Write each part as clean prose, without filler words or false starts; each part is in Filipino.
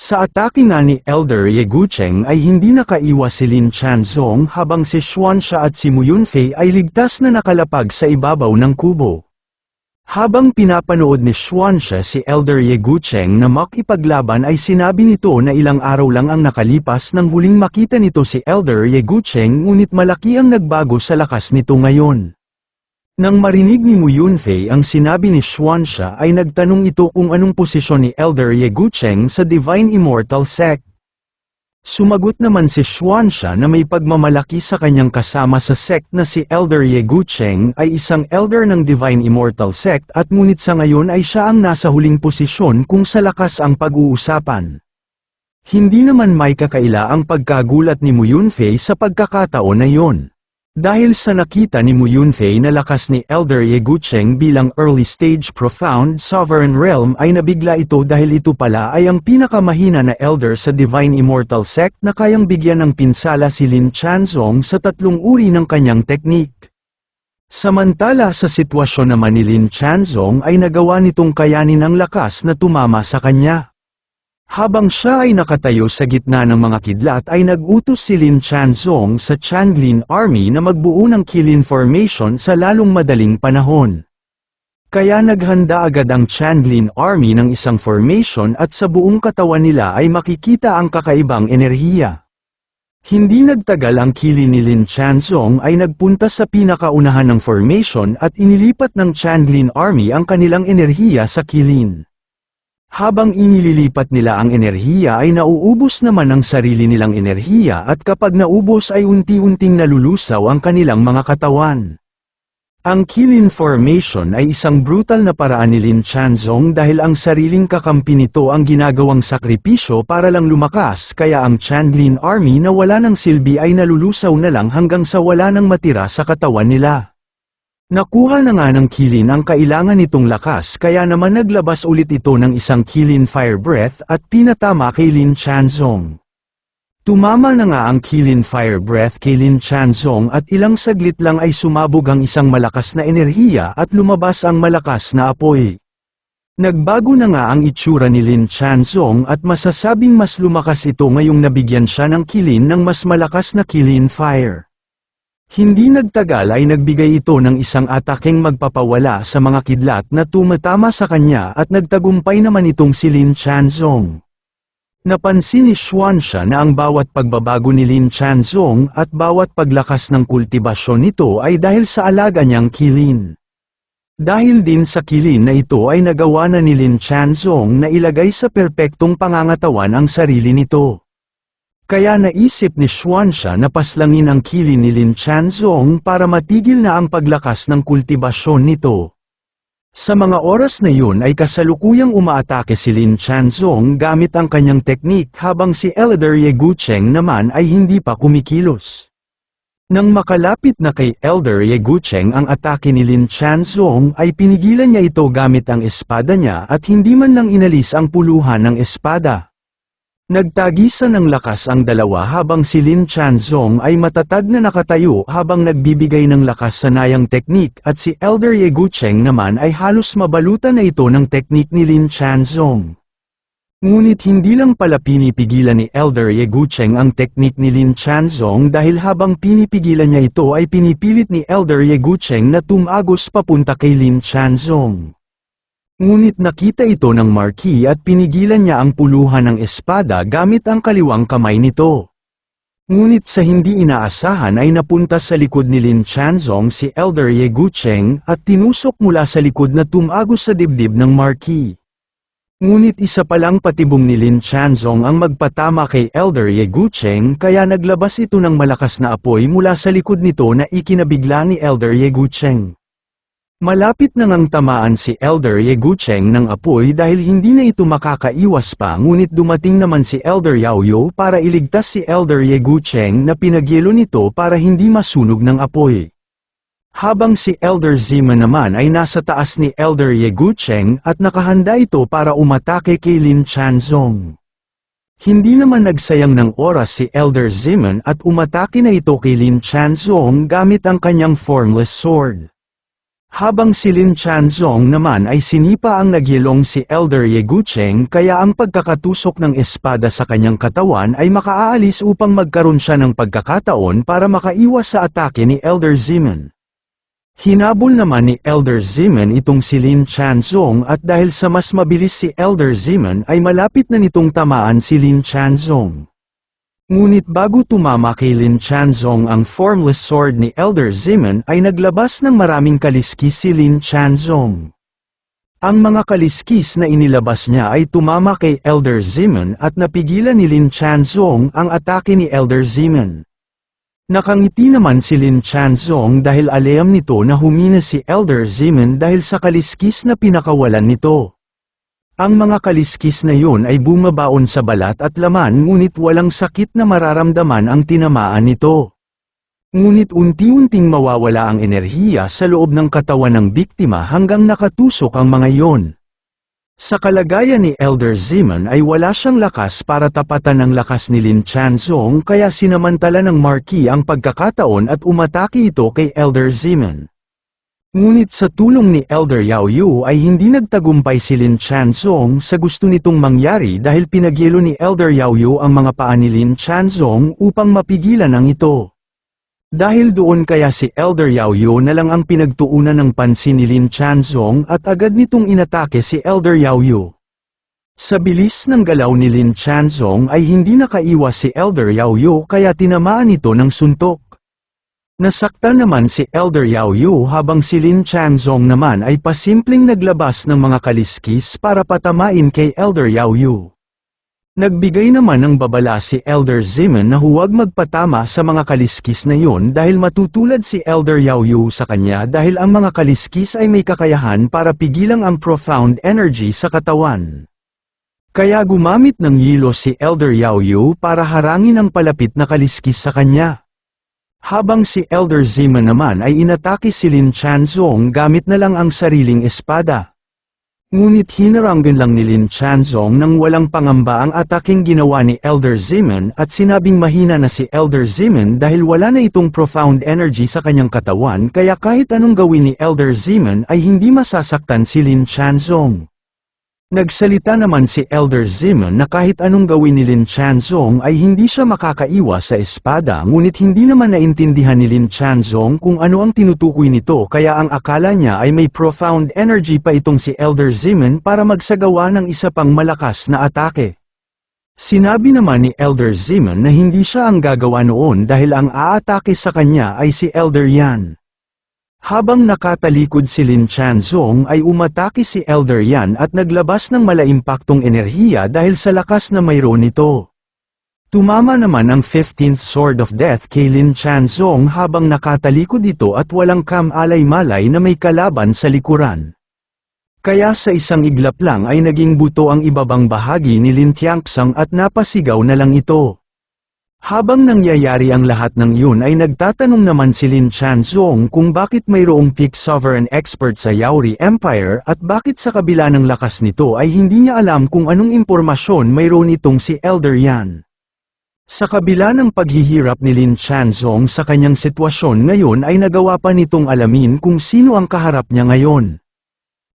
Sa atake nga ni Elder Ye Gucheng ay hindi nakaiwas si Lin Chanzong habang si Xuanxia at si Mu Yunfei ay ligtas na nakalapag sa ibabaw ng kubo. Habang pinapanood ni Xuanxia si Elder Ye Gucheng na makipaglaban ay sinabi nito na ilang araw lang ang nakalipas nang huling makita nito si Elder Ye Gucheng ngunit malaki ang nagbago sa lakas nito ngayon. Nang marinig ni Mu Yunfei ang sinabi ni Xuanxia ay nagtanong ito kung anong posisyon ni Elder Ye Gucheng sa Divine Immortal Sect. Sumagot naman si Xuanxia na may pagmamalaki sa kanyang kasama sa sect na si Elder Ye Gucheng ay isang elder ng Divine Immortal Sect at ngunit sa ngayon ay siya ang nasa huling posisyon kung sa lakas ang pag-uusapan. Hindi naman may kakaila ang pagkagulat ni Mu Yunfei sa pagkakataon na iyon. Dahil sa nakita ni Mu Yunfei na lakas ni Elder Ye Gucheng bilang early stage profound sovereign realm ay nabigla ito dahil ito pala ay ang pinakamahina na elder sa Divine Immortal Sect na kayang bigyan ng pinsala si Lin Chanzong sa tatlong uri ng kanyang teknik. Samantala sa sitwasyon naman ni Lin Chanzong ay nagawa nitong kayanin ang lakas na tumama sa kanya. Habang siya ay nakatayo sa gitna ng mga kidlat ay nag-utos si Lin Chanzong sa Changlin Army na magbuo ng Qilin Formation sa lalong madaling panahon. Kaya naghanda agad ang Changlin Army ng isang formation at sa buong katawan nila ay makikita ang kakaibang enerhiya. Hindi nagtagal ang Qilin ni Lin Chanzong ay nagpunta sa pinakaunahan ng formation at inilipat ng Changlin Army ang kanilang enerhiya sa Qilin. Habang inililipat nila ang enerhiya ay nauubos naman ang sarili nilang enerhiya at kapag naubos ay unti-unting nalulusaw ang kanilang mga katawan. Ang Qilin Formation ay isang brutal na paraan ni Lin Chanzong dahil ang sariling kakampi nito ang ginagawang sakripisyo para lang lumakas kaya ang Changlin Army na wala ng silbi ay nalulusaw na lang hanggang sa wala nang matira sa katawan nila. Nakuha na nga ng Qilin ang kailangan nitong lakas kaya naman naglabas ulit ito ng isang Qilin Fire Breath at pinatama kay Lin Chanzong. Tumama na nga ang Qilin Fire Breath kay Lin Chanzong at ilang saglit lang ay sumabog ang isang malakas na enerhiya at lumabas ang malakas na apoy. Nagbago na nga ang itsura ni Lin Chanzong at masasabing mas lumakas ito ngayong nabigyan siya ng Qilin ng mas malakas na Qilin Fire. Hindi nagtagal ay nagbigay ito ng isang atakeng magpapawala sa mga kidlat na tumatama sa kanya at nagtagumpay naman itong si Lin Chanzong. Napansin ni Xuanxia na ang bawat pagbabago ni Lin Chanzong at bawat paglakas ng kultibasyon nito ay dahil sa alaga niyang Qilin. Dahil din sa Qilin na ito ay nagawa na ni Lin Chanzong na ilagay sa perpektong pangangatawan ang sarili nito. Kaya naisip ni Xuanxia na paslangin ang Qilin ni Lin Chanzong para matigil na ang paglakas ng kultibasyon nito. Sa mga oras na yun ay kasalukuyang umaatake si Lin Chanzong gamit ang kanyang teknik habang si Elder Ye Gucheng naman ay hindi pa kumikilos. Nang makalapit na kay Elder Ye Gucheng ang atake ni Lin Chanzong ay pinigilan niya ito gamit ang espada niya at hindi man lang inalis ang puluhan ng espada. Nagtagisan ng lakas ang dalawa habang si Lin Chanzong ay matatag na nakatayo habang nagbibigay ng lakas sa nayang teknik at si Elder Ye Gucheng naman ay halos mabalutan na ito ng teknik ni Lin Chanzong. Ngunit hindi lang pala pinipigilan ni Elder Ye Gucheng ang teknik ni Lin Chanzong dahil habang pinipigilan niya ito ay pinipilit ni Elder Ye Gucheng na tumagos papunta kay Lin Chanzong. Ngunit nakita ito ng Marquis at pinigilan niya ang puluhan ng espada gamit ang kaliwang kamay nito. Ngunit sa hindi inaasahan ay napunta sa likod ni Lin Chanzong si Elder Ye Gucheng at tinusok mula sa likod na tumagos sa dibdib ng Marquis. Ngunit isa palang patibong ni Lin Chanzong ang magpatama kay Elder Ye Gucheng kaya naglabas ito ng malakas na apoy mula sa likod nito na ikinabigla ni Elder Ye Gucheng. Malapit na ngang tamaan si Elder Ye Gucheng ng apoy dahil hindi na ito makakaiwas pa ngunit dumating naman si Elder Yaoyo para iligtas si Elder Ye Gucheng na pinagyelo nito para hindi masunog ng apoy. Habang si Elder Zima naman ay nasa taas ni Elder Ye Gucheng at nakahanda ito para umatake kay Lin Chanzong. Hindi naman nagsayang ng oras si Elder Ziman at umatake na ito kay Lin Chanzong gamit ang kanyang formless sword. Habang si Lin Chanzong naman ay sinipa ang nagyelong si Elder Ye Gucheng kaya ang pagkakatusok ng espada sa kanyang katawan ay makaalis upang magkaroon siya ng pagkakataon para makaiwas sa atake ni Elder Ziman. Hinabol naman ni Elder Ziman itong si Lin Chanzong at dahil sa mas mabilis si Elder Ziman ay malapit na nitong tamaan si Lin Chanzong. Ngunit bago tumama kay Lin Chanzong ang formless sword ni Elder Ziman ay naglabas ng maraming kaliskis si Lin Chanzong. Ang mga kaliskis na inilabas niya ay tumama kay Elder Ziman at napigilan ni Lin Chanzong ang atake ni Elder Ziman. Nakangiti naman si Lin Chanzong dahil alam nito na humina si Elder Ziman dahil sa kaliskis na pinakawalan nito. Ang mga kaliskis na yun ay bumabaon sa balat at laman ngunit walang sakit na mararamdaman ang tinamaan nito. Ngunit unti-unting mawawala ang enerhiya sa loob ng katawan ng biktima hanggang nakatusok ang mga yon. Sa kalagayan ni Elder Ziman ay wala siyang lakas para tapatan ang lakas ni Lin Chanzong kaya sinamantala ng Marquis ang pagkakataon at umatake ito kay Elder Ziman. Ngunit sa tulong ni Elder Yao Yu ay hindi nagtagumpay si Lin Chanzong sa gusto nitong mangyari dahil pinagyelo ni Elder Yao Yu ang mga paa ni Lin Chanzong upang mapigilan ang ito. Dahil doon kaya si Elder Yao Yu na lang ang pinagtuunan ng pansin ni Lin Chanzong at agad nitong inatake si Elder Yao Yu. Sa bilis ng galaw ni Lin Chanzong ay hindi nakaiwas si Elder Yao Yu kaya tinamaan ito ng suntok. Nasaktan naman si Elder Yao Yu habang si Lin Chanzong naman ay pasimpleng naglabas ng mga kaliskis para patamain kay Elder Yao Yu. Nagbigay naman ng babala si Elder Ziman na huwag magpatama sa mga kaliskis na yun dahil matutulad si Elder Yao Yu sa kanya dahil ang mga kaliskis ay may kakayahan para pigilang ang profound energy sa katawan. Kaya gumamit ng yelo si Elder Yao Yu para harangin ang palapit na kaliskis sa kanya. Habang si Elder Ziman naman ay inatake si Lin Chanzong gamit na lang ang sariling espada. Ngunit hinarangan lang ni Lin Chanzong nang walang pangamba ang ataking ginawa ni Elder Ziman at sinabing mahina na si Elder Ziman dahil wala na itong profound energy sa kanyang katawan kaya kahit anong gawin ni Elder Ziman ay hindi masasaktan si Lin Chanzong. Nagsalita naman si Elder Ziman na kahit anong gawin ni Lin Chanzong ay hindi siya makakaiwas sa espada ngunit hindi naman naintindihan ni Lin Chanzong kung ano ang tinutukoy nito kaya ang akala niya ay may profound energy pa itong si Elder Ziman para magsagawa ng isa pang malakas na atake. Sinabi naman ni Elder Ziman na hindi siya ang gagawa noon dahil ang aatake sa kanya ay si Elder Yan. Habang nakatalikod si Lin Chanzong ay umatake si Elder Yan at naglabas ng malaimpaktong enerhiya dahil sa lakas na mayroon nito. Tumama naman ang 15th Sword of Death kay Lin Chanzong habang nakatalikod ito at walang kamalay-malay na may kalaban sa likuran. Kaya sa isang iglap lang ay naging buto ang ibabang bahagi ni Lin Tianxing at napasigaw na lang ito. Habang nangyayari ang lahat ng yun ay nagtatanong naman si Lin Chanzong kung bakit mayroong peak sovereign expert sa Yaori Empire at bakit sa kabila ng lakas nito ay hindi niya alam kung anong impormasyon mayroon itong si Elder Yan. Sa kabila ng paghihirap ni Lin Chanzong sa kanyang sitwasyon ngayon ay nagawa pa nitong alamin kung sino ang kaharap niya ngayon.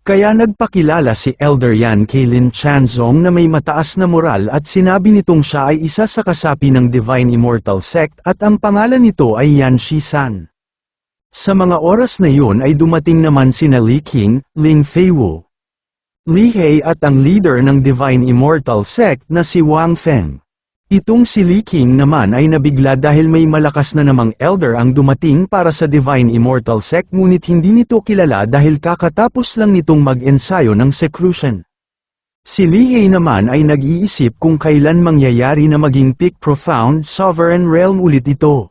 Kaya nagpakilala si Elder Yan kay Lin Chanzong na may mataas na moral at sinabi nitong siya ay isa sa kasapi ng Divine Immortal Sect at ang pangalan nito ay Yan Shisan. Sa mga oras na yun ay dumating naman sina Li Qing, Ling Feiwu, Li He at ang leader ng Divine Immortal Sect na si Wang Feng. Itong si Li Qing naman ay nabigla dahil may malakas na namang elder ang dumating para sa Divine Immortal Sect ngunit hindi nito kilala dahil kakatapos lang nitong mag-ensayo ng seclusion. Si Li He naman ay nag-iisip kung kailan mangyayari na maging peak profound sovereign realm ulit ito.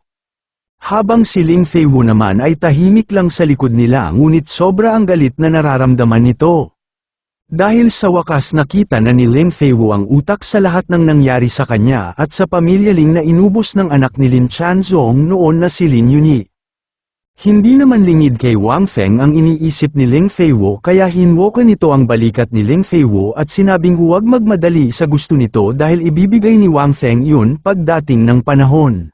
Habang si Ling Feiwu naman ay tahimik lang sa likod nila ngunit sobra ang galit na nararamdaman nito. Dahil sa wakas nakita na ni Ling Feiwu ang utak sa lahat ng nangyari sa kanya at sa pamilya Ling na inubos ng anak ni Lin Chanzong noon na si Lin Yunyi. Hindi naman lingid kay Wang Feng ang iniisip ni Ling Feiwu kaya hinwokan nito ang balikat ni Ling Feiwu at sinabing huwag magmadali sa gusto nito dahil ibibigay ni Wang Feng yun pagdating ng panahon.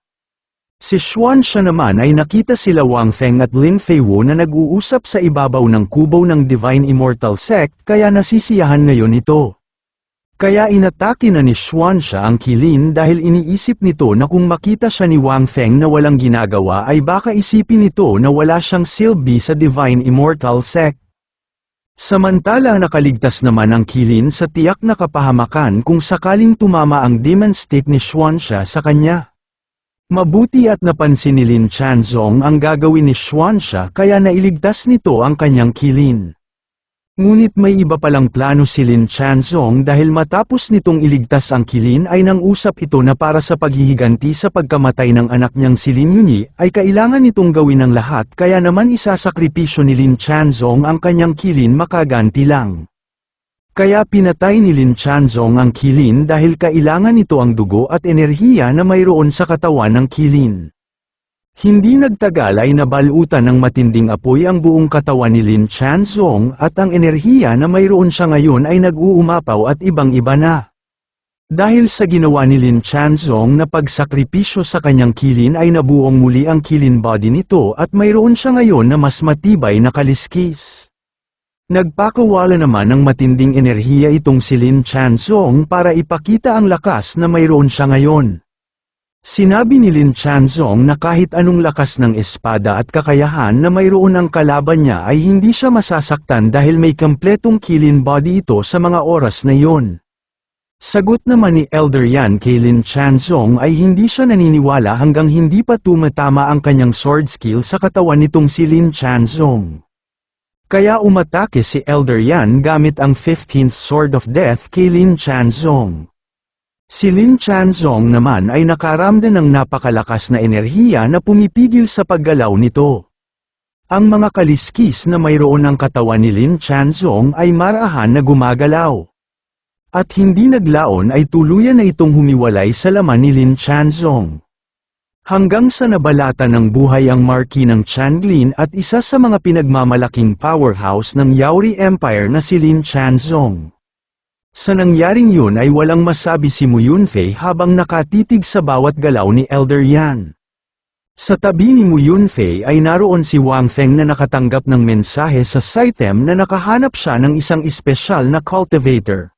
Si Xuanxia naman ay nakita sila Wang Feng at Lin Feiwu na nag-uusap sa ibabaw ng kubo ng Divine Immortal Sect kaya nasisiyahan ngayon ito. Kaya inatake na ni Xuanxia ang Qilin dahil iniisip nito na kung makita siya ni Wang Feng na walang ginagawa ay baka isipin nito na wala siyang silbi sa Divine Immortal Sect. Samantala nakaligtas naman ang Qilin sa tiyak na kapahamakan kung sakaling tumama ang Demon Stick ni Xuanxia sa kanya. Mabuti at napansin ni Lin Chanzong ang gagawin ni Xuanxia kaya nailigtas nito ang kanyang Qilin. Ngunit may iba palang plano si Lin Chanzong dahil matapos nitong iligtas ang Qilin ay nang-usap ito na para sa paghihiganti sa pagkamatay ng anak niyang si Lin Yunyi ay kailangan nitong gawin ng lahat kaya naman isasakripisyo ni Lin Chanzong ang kanyang Qilin makaganti lang. Kaya pinatay ni Lin Chanzong ang Qilin dahil kailangan nito ang dugo at enerhiya na mayroon sa katawan ng Qilin. Hindi nagtagal ay nabalutan ng matinding apoy ang buong katawan ni Lin Chanzong at ang enerhiya na mayroon siya ngayon ay nag-uumapaw at ibang-iba na. Dahil sa ginawa ni Lin Chanzong na pagsakripisyo sa kanyang Qilin ay nabuong muli ang Qilin body nito at mayroon siya ngayon na mas matibay na kaliskis. Nagpakawala naman ng matinding enerhiya itong si Lin Chanzong para ipakita ang lakas na mayroon siya ngayon. Sinabi ni Lin Chanzong na kahit anong lakas ng espada at kakayahan na mayroon ang kalaban niya ay hindi siya masasaktan dahil may kompletong Qilin body ito sa mga oras na iyon. Sagot naman ni Elder Yan kay Lin Chanzong ay hindi siya naniniwala hanggang hindi pa tumatama ang kanyang sword skill sa katawan nitong si Lin Chanzong. Kaya umatake si Elder Yan gamit ang 15th Sword of Death kay Lin Chanzong. Si Lin Chanzong naman ay nakaramdam ng napakalakas na enerhiya na pumipigil sa paggalaw nito. Ang mga kaliskis na mayroon ng katawan ni Lin Chanzong ay marahan na gumagalaw. At hindi naglaon ay tuluyan na itong humiwalay sa laman ni Lin Chanzong. Hanggang sa nabalata ng buhay ang Marquis ng Changlin at isa sa mga pinagmamalaking powerhouse ng Yaori Empire na si Lin Chanzong. Sa nangyaring yun ay walang masabi si Mu Yunfei habang nakatitig sa bawat galaw ni Elder Yan. Sa tabi ni Mu Yunfei ay naroon si Wang Feng na nakatanggap ng mensahe sa sitem na nakahanap siya ng isang espesyal na cultivator.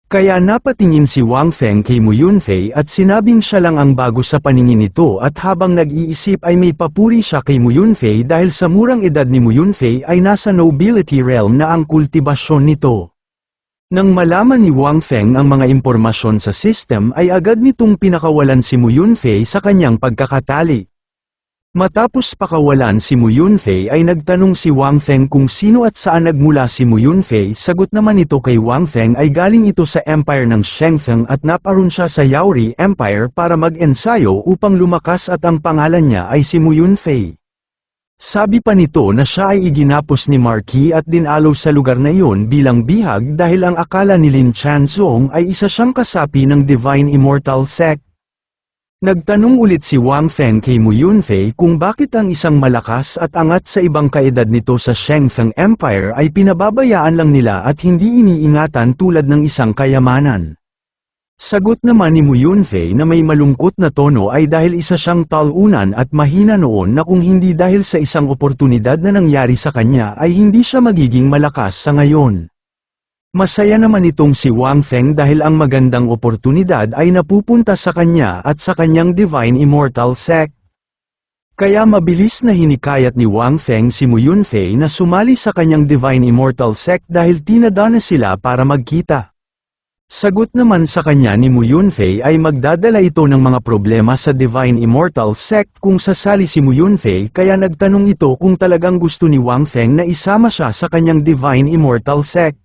Kaya napatingin si Wang Feng kay Mu Yunfei at sinabing siya lang ang bago sa paningin nito at habang nag-iisip ay may papuri siya kay Mu Yunfei dahil sa murang edad ni Mu Yunfei ay nasa nobility realm na ang kultibasyon nito. Nang malaman ni Wang Feng ang mga impormasyon sa system ay agad nitong pinakawalan si Mu Yunfei sa kanyang pagkakatali. Matapos pakawalan si Mu Yunfei ay nagtanong si Wang Feng kung sino at saan nagmula si Mu Yunfei. Sagot naman ito kay Wang Feng ay galing ito sa Empire ng Shengfeng at naparoon siya sa Yaori Empire para mag-ensayo upang lumakas at ang pangalan niya ay si Mu Yunfei. Sabi pa nito na siya ay iginapos ni Marquis at dinalaw sa lugar na iyon bilang bihag dahil ang akala ni Lin Chanzong ay isa siyang kasapi ng Divine Immortal Sect. Nagtanong ulit si Wang Feng kay Mu Yunfei kung bakit ang isang malakas at angat sa ibang kaedad nito sa Shengfeng Empire ay pinababayaan lang nila at hindi iniingatan tulad ng isang kayamanan. Sagot naman ni Mu Yunfei na may malungkot na tono ay dahil isa siyang talunan at mahina noon na kung hindi dahil sa isang oportunidad na nangyari sa kanya ay hindi siya magiging malakas sa ngayon. Masaya naman itong si Wang Feng dahil ang magandang oportunidad ay napupunta sa kanya at sa kanyang Divine Immortal Sect. Kaya mabilis na hinikayat ni Wang Feng si Mu Yunfei na sumali sa kanyang Divine Immortal Sect dahil tinadana sila para magkita. Sagot naman sa kanya ni Mu Yunfei ay magdadala ito ng mga problema sa Divine Immortal Sect kung sasali si Mu Yunfei kaya nagtanong ito kung talagang gusto ni Wang Feng na isama siya sa kanyang Divine Immortal Sect.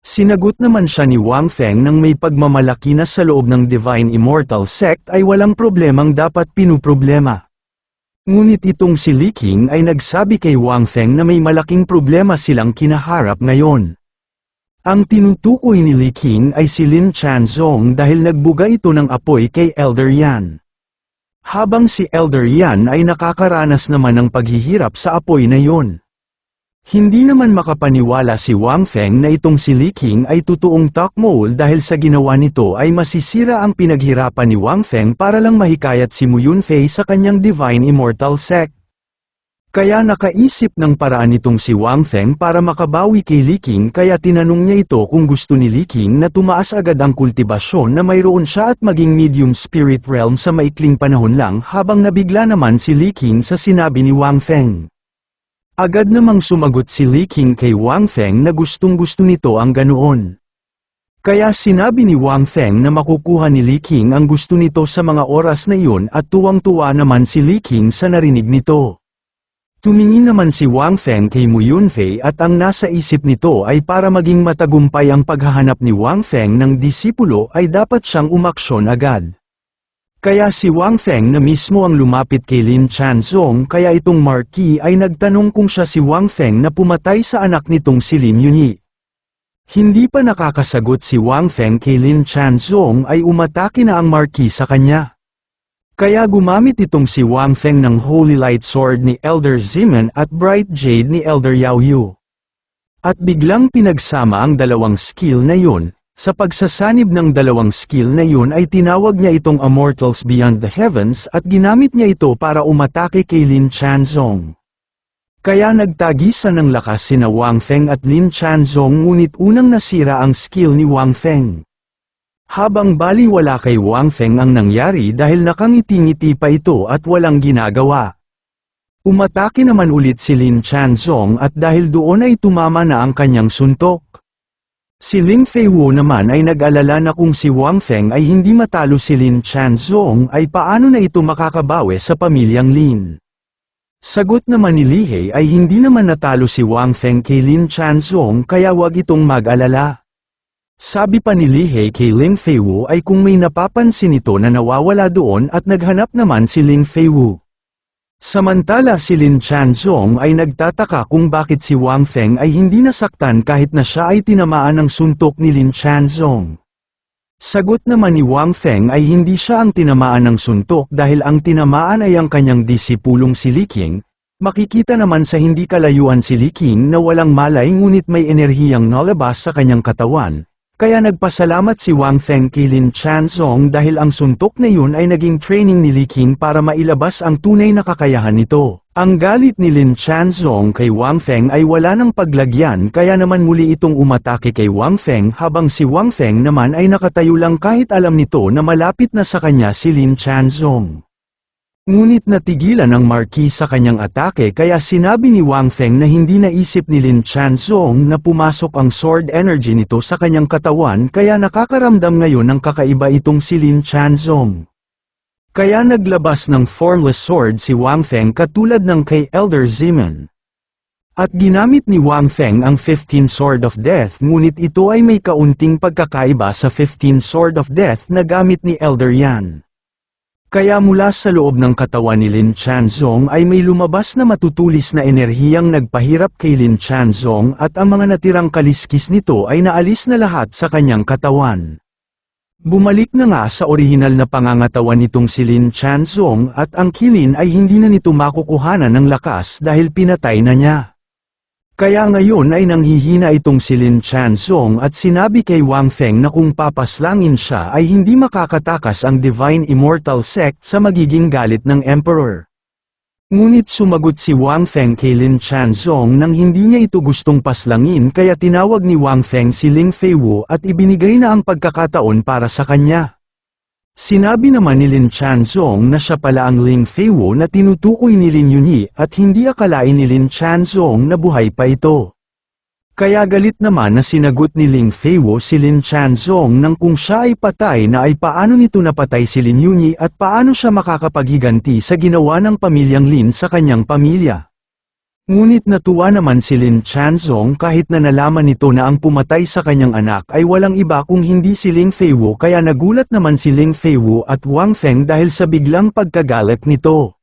Sinagot naman siya ni Wang Feng nang may pagmamalaki na sa loob ng Divine Immortal Sect ay walang problemang dapat pinuproblema. Ngunit itong si Li Qing ay nagsabi kay Wang Feng na may malaking problema silang kinaharap ngayon. Ang tinutukoy ni Li Qing ay si Lin Chanzong dahil nagbuga ito ng apoy kay Elder Yan. Habang si Elder Yan ay nakakaranas naman ng paghihirap sa apoy na yon. Hindi naman makapaniwala si Wang Feng na itong si Li Qing ay totoong takmol dahil sa ginawa nito ay masisira ang pinaghirapan ni Wang Feng para lang mahikayat si Mu Yunfei sa kanyang Divine Immortal Sect. Kaya nakaisip ng paraan itong si Wang Feng para makabawi kay Li Qing kaya tinanong niya ito kung gusto ni Li Qing na tumaas agad ang kultibasyon na mayroon siya at maging medium spirit realm sa maikling panahon lang habang nabigla naman si Li Qing sa sinabi ni Wang Feng. Agad namang sumagot si Li Qing kay Wang Feng na gustong-gusto nito ang ganoon. Kaya sinabi ni Wang Feng na makukuha ni Li Qing ang gusto nito sa mga oras na iyon at tuwang-tuwa naman si Li Qing sa narinig nito. Tumingin naman si Wang Feng kay Mu Yunfei at ang nasa isip nito ay para maging matagumpay ang paghahanap ni Wang Feng ng disipulo ay dapat siyang umaksyon agad. Kaya si Wang Feng na mismo ang lumapit kay Lin Chanzong kaya itong Marquis ay nagtanong kung siya si Wang Feng na pumatay sa anak nitong si Lin Yunyi. Hindi pa nakakasagot si Wang Feng kay Lin Chanzong ay umatake na ang Marquis sa kanya. Kaya gumamit itong si Wang Feng ng Holy Light Sword ni Elder Ziman at Bright Jade ni Elder Yao Yu. At biglang pinagsama ang dalawang skill na yun. Sa pagsasanib ng dalawang skill na yun ay tinawag niya itong Immortals Beyond the Heavens at ginamit niya ito para umatake kay Lin Chanzong. Kaya nagtagisan ng lakas sina Wang Feng at Lin Chanzong ngunit unang nasira ang skill ni Wang Feng. Habang baliwala kay Wang Feng ang nangyari dahil nakangiti-ngiti pa ito at walang ginagawa. Umatake naman ulit si Lin Chanzong at dahil doon ay tumama na ang kanyang suntok. Si Ling Feiwu naman ay nag-alala na kung si Wang Feng ay hindi matalo si Lin Chanzong ay paano na ito makakabawi sa pamilyang Lin. Sagot naman ni Li He ay hindi naman natalo si Wang Feng kay Lin Chanzong kaya wag itong mag-alala. Sabi pa ni Li He kay Ling Feiwu ay kung may napapansin ito na nawawala doon at naghanap naman si Ling Feiwu. Samantala si Lin Chanzong ay nagtataka kung bakit si Wang Feng ay hindi nasaktan kahit na siya ay tinamaan ng suntok ni Lin Chanzong. Sagot naman ni Wang Feng ay hindi siya ang tinamaan ng suntok dahil ang tinamaan ay ang kanyang disipulong si Li Qing. Makikita naman sa hindi kalayuan si Li Qing na walang malay ngunit may enerhiyang nalabas sa kanyang katawan. Kaya nagpasalamat si Wang Feng kay Lin Chanzong dahil ang suntok na yun ay naging training ni Li Qing para mailabas ang tunay na kakayahan nito. Ang galit ni Lin Chanzong kay Wang Feng ay wala ng paglagyan kaya naman muli itong umatake kay Wang Feng habang si Wang Feng naman ay nakatayo lang kahit alam nito na malapit na sa kanya si Lin Chanzong. Ngunit natigilan ang Marquis sa kanyang atake kaya sinabi ni Wang Feng na hindi naisip ni Lin Chanzong na pumasok ang sword energy nito sa kanyang katawan kaya nakakaramdam ngayon ng kakaiba itong si Lin Chanzong. Kaya naglabas ng formless sword si Wang Feng katulad ng kay Elder Ziman. At ginamit ni Wang Feng ang 15 Sword of Death ngunit ito ay may kaunting pagkakaiba sa 15 Sword of Death na gamit ni Elder Yan. Kaya mula sa loob ng katawan ni Lin Chanzong ay may lumabas na matutulis na enerhiyang nagpahirap kay Lin Chanzong at ang mga natirang kaliskis nito ay naalis na lahat sa kanyang katawan. Bumalik na nga sa orihinal na pangangatawan nitong si Lin Chanzong at ang kilin ay hindi na nito makukuhanan ng lakas dahil pinatay na niya. Kaya ngayon ay nanghihina itong si Lin Chanzong at sinabi kay Wang Feng na kung papaslangin siya ay hindi makakatakas ang Divine Immortal Sect sa magiging galit ng Emperor. Ngunit sumagot si Wang Feng kay Lin Chanzong nang hindi niya ito gustong paslangin kaya tinawag ni Wang Feng si Ling Feiwu at ibinigay na ang pagkakataon para sa kanya. Sinabi naman ni Lin Chanzong na siya pala ang Ling Feiwu na tinutukoy ni Lin Yunyi at hindi akalain ni Lin Chanzong na buhay pa ito. Kaya galit naman na sinagot ni Ling Feiwu si Lin Chanzong nang kung siya ay patay na ay paano nito napatay si Lin Yunyi at paano siya makakapaghiganti sa ginawa ng pamilyang Lin sa kanyang pamilya. Ngunit natuwa naman si Lin Chanzong kahit na nalaman nito na ang pumatay sa kanyang anak ay walang iba kung hindi si Ling Feiwu kaya nagulat naman si Ling Feiwu at Wang Feng dahil sa biglang pagkagalit nito.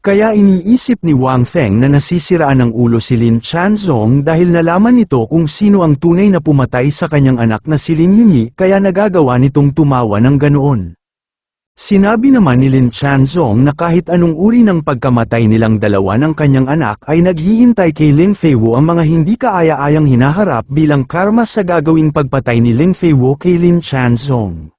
Kaya iniisip ni Wang Feng na nasisiraan ng ulo si Lin Chanzong dahil nalaman nito kung sino ang tunay na pumatay sa kanyang anak na si Lin Yunyi kaya nagagawa nitong tumawa ng ganoon. Sinabi naman ni Lin Chanzong na kahit anong uri ng pagkamatay nilang dalawa ng kanyang anak ay naghihintay kay Ling Feiwu ang mga hindi kaaya-ayang hinaharap bilang karma sa gagawing pagpatay ni Ling Feiwu kay Lin Chanzong.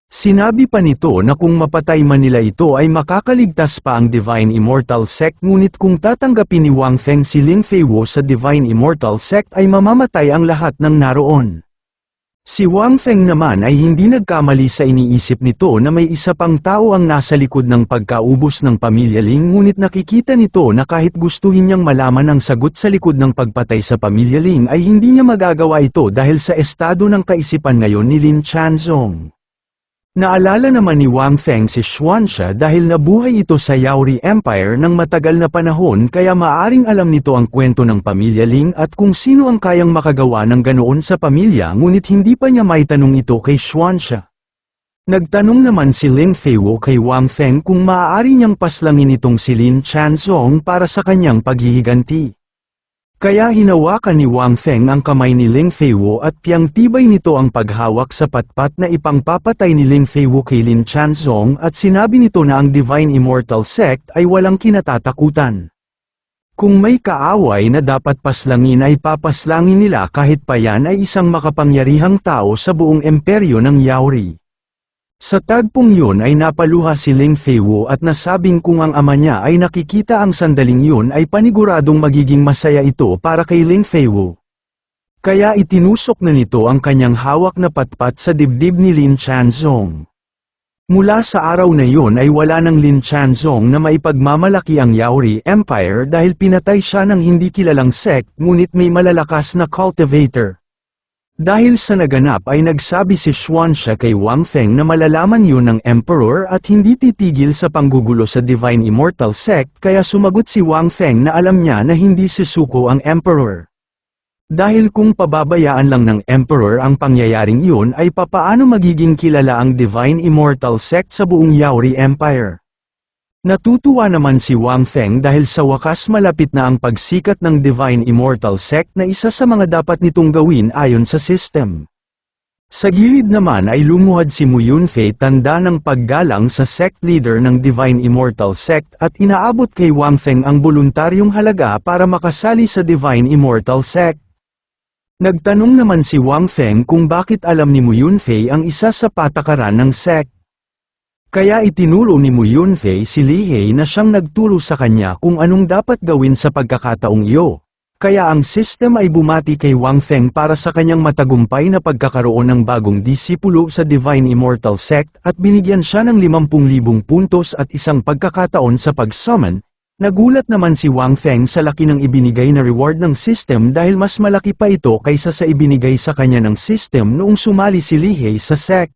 Sinabi pa nito na kung mapatay man nila ito ay makakaligtas pa ang Divine Immortal Sect, ngunit kung tatanggapin ni Wang Feng si Ling Feiwu sa Divine Immortal Sect ay mamamatay ang lahat ng naroon. Si Wang Feng naman ay hindi nagkamali sa iniisip nito na may isa pang tao ang nasa likod ng pagkaubos ng pamilya Ling, ngunit nakikita nito na kahit gustuhin niyang malaman ang sagot sa likod ng pagpatay sa pamilya Ling ay hindi niya magagawa ito dahil sa estado ng kaisipan ngayon ni Lin Chanzong. Naalala naman ni Wang Feng si Xuanxia dahil nabuhay ito sa Yaori Empire ng matagal na panahon, kaya maaring alam nito ang kwento ng pamilya Ling at kung sino ang kayang makagawa ng ganoon sa pamilya, ngunit hindi pa niya maitanong ito kay Xuanxia. Nagtanong naman si Ling Feiwu kay Wang Feng kung maaari niyang paslangin itong si Lin Chanzong para sa kanyang paghihiganti. Kaya hinawakan ni Wang Feng ang kamay ni Ling Feiwu at tiyang tibay nito ang paghawak sa patpat na ipangpapatay ni Ling Feiwu kay Lin Chanzong at sinabi nito na ang Divine Immortal Sect ay walang kinatatakutan. Kung may kaaway na dapat paslangin ay papaslangin nila kahit pa yan ay isang makapangyarihang tao sa buong imperyo ng Yaori. Sa tagpong yun ay napaluha si Ling Feiwu at nasabing kung ang ama niya ay nakikita ang sandaling yun ay paniguradong magiging masaya ito para kay Ling Feiwu. Kaya itinusok na nito ang kanyang hawak na patpat sa dibdib ni Lin Chanzong. Mula sa araw na yun ay wala ng Lin Chanzong na maipagmamalaki ang Yaori Empire dahil pinatay siya ng hindi kilalang sect, ngunit may malalakas na cultivator. Dahil sa naganap ay nagsabi si Xuanxia kay Wang Feng na malalaman yun ng Emperor at hindi titigil sa panggugulo sa Divine Immortal Sect, kaya sumagot si Wang Feng na alam niya na hindi susuko ang Emperor. Dahil kung pababayaan lang ng Emperor ang pangyayaring yun ay papaano magiging kilala ang Divine Immortal Sect sa buong Yaori Empire. Natutuwa naman si Wang Feng dahil sa wakas malapit na ang pagsikat ng Divine Immortal Sect na isa sa mga dapat nitong gawin ayon sa system. Sa gilid naman ay lumuhad si Mu Yunfei, tanda ng paggalang sa sect leader ng Divine Immortal Sect, at inaabot kay Wang Feng ang voluntaryong halaga para makasali sa Divine Immortal Sect. Nagtanong naman si Wang Feng kung bakit alam ni Mu Yunfei ang isa sa patakaran ng sect. Kaya itinulo ni Mu Yunfei si Li He na siyang nagturo sa kanya kung anong dapat gawin sa pagkakataong iyo. Kaya ang system ay bumati kay Wang Feng para sa kanyang matagumpay na pagkakaroon ng bagong disipulo sa Divine Immortal Sect at binigyan siya ng 50,000 puntos at isang pagkakataon sa pag-summon. Nagulat naman si Wang Feng sa laki ng ibinigay na reward ng system dahil mas malaki pa ito kaysa sa ibinigay sa kanya ng system noong sumali si Li He sa sect.